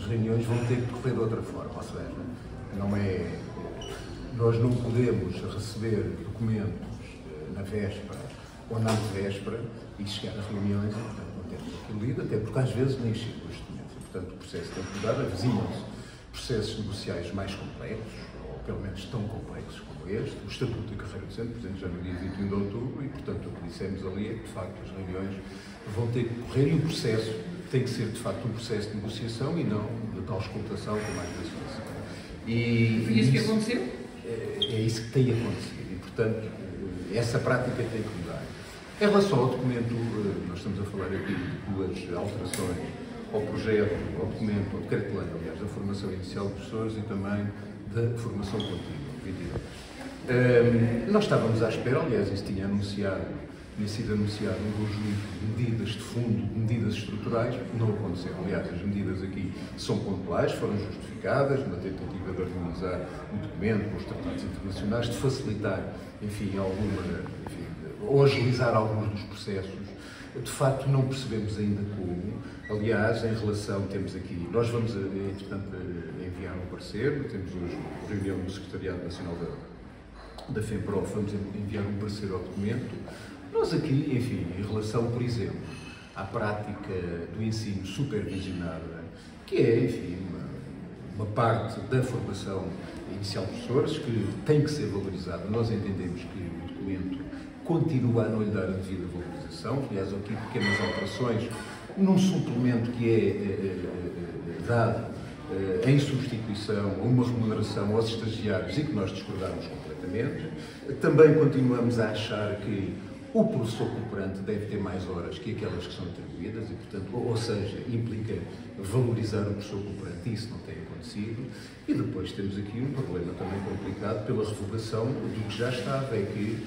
as reuniões vão ter que correr de outra forma, ou seja, nós não podemos receber documentos na véspera ou na véspera e chegar a reuniões e, portanto, não temos aquilo lido, até porque às vezes nem chegam os documentos. Portanto, o processo tem que mudar, avizinham-se processos negociais mais complexos, ou pelo menos tão complexos como este, o Estatuto da Carreira Docente, por exemplo, já no dia 21 de outubro, e, portanto, o que dissemos ali é que, de facto, as reuniões vão ter que correr e o processo tem que ser, de facto, um processo de negociação e não de tal escutação como às vezes foi. E isso que aconteceu? É isso que tem acontecido e, portanto, essa prática tem que mudar. Em relação ao documento, nós estamos a falar aqui de duas alterações ao projeto, ao documento, ao decreto-lei, aliás, da formação inicial de professores e também da formação contínua, 22. Nós estávamos à espera, aliás, isso tinha sido anunciado um conjunto de medidas de fundo, de medidas estruturais, não aconteceu. Aliás, as medidas aqui são pontuais, foram justificadas, na tentativa de harmonizar o documento com os tratados internacionais, de facilitar, enfim, ou agilizar alguns dos processos. De facto, não percebemos ainda como. Aliás, em relação, temos aqui, nós vamos, entretanto, enviar um parecer, temos hoje reunião no Secretariado Nacional da FEMPROF, vamos enviar um parecer ao documento. Nós aqui, enfim, em relação, por exemplo, à prática do ensino supervisionado, que é, enfim, uma parte da formação inicial de professores que tem que ser valorizada. Nós entendemos que o documento continua a não lhe dar a devida valorização. Aliás, aqui pequenas alterações num suplemento que é dado em substituição a uma remuneração aos estagiários e que nós discordamos completamente. Também continuamos a achar que o professor cooperante deve ter mais horas que aquelas que são atribuídas e, portanto, ou seja, implica valorizar o professor cooperante, e isso não tem acontecido. E depois temos aqui um problema também complicado pela revogação do que já estava, é que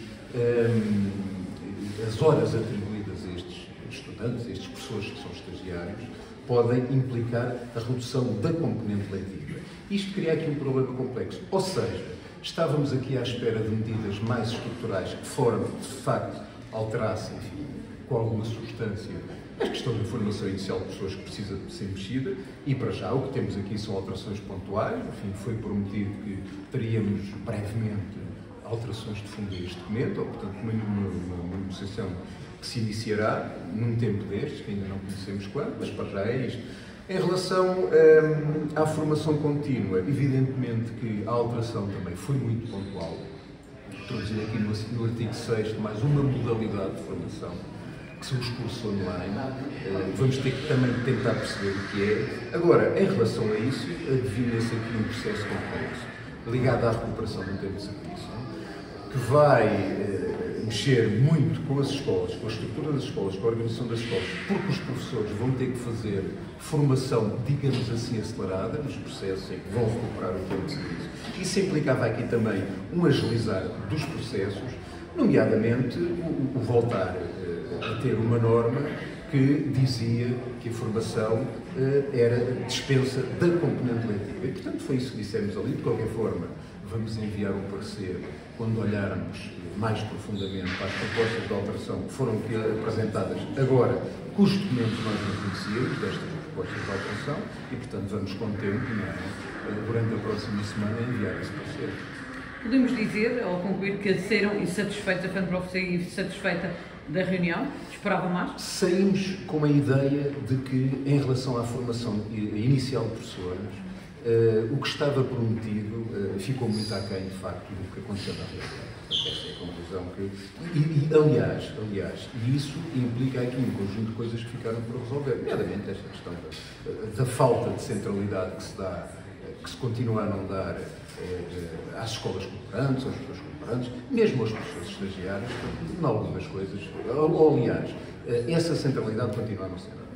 as horas atribuídas a estes estudantes, a estes professores que são estagiários, podem implicar a redução da componente letiva. Isto cria aqui um problema complexo. Ou seja, estávamos aqui à espera de medidas mais estruturais que foram, de facto, alterassem, enfim, com alguma substância, a questão da formação inicial de pessoas que precisa de ser mexida, e para já o que temos aqui são alterações pontuais. Enfim, foi prometido que teríamos brevemente alterações de fundo a este documento, ou, portanto, uma negociação que se iniciará num tempo destes, que ainda não conhecemos quando, mas para já é isto. Em relação à formação contínua, evidentemente que a alteração também foi muito pontual, introduzir aqui no artigo 6º mais uma modalidade de formação, que são os cursos online. Vamos ter que também tentar perceber o que é. Agora, em relação a isso, adivinha-se aqui um processo complexo, ligado à recuperação do tempo de serviço, que vai mexer muito com as escolas, com a estrutura das escolas, com a organização das escolas, porque os professores vão ter que fazer formação, digamos assim, acelerada, nos processos em que vão recuperar o tempo de serviço. Isso implicava aqui também um agilizar dos processos, nomeadamente o voltar a ter uma norma que dizia que a formação era dispensa da componente letiva. E, portanto, foi isso que dissemos ali. De qualquer forma, vamos enviar um parecer quando olharmos mais profundamente para as propostas de alteração que foram apresentadas agora, cujo documento nós não conhecíamos, destas propostas de alteração, e, portanto, vamos com tempo, durante a próxima semana, enviar esse parecer. Podemos dizer, ao concluir, que saíram insatisfeitos, a FEMPROF saiu insatisfeita da reunião? Esperava mais? Saímos com a ideia de que, em relação à formação inicial de professores, o que estava prometido ficou muito aquém, de facto, do que aconteceu na realidade. Portanto, essa é a conclusão que... Aliás, isso implica aqui um conjunto de coisas que ficaram por resolver, nomeadamente esta questão da falta de centralidade que se continua a não dar às escolas cooperantes, aos professores cooperantes, mesmo aos professores estagiários, em algumas coisas. Aliás, essa centralidade continua a não ser dada.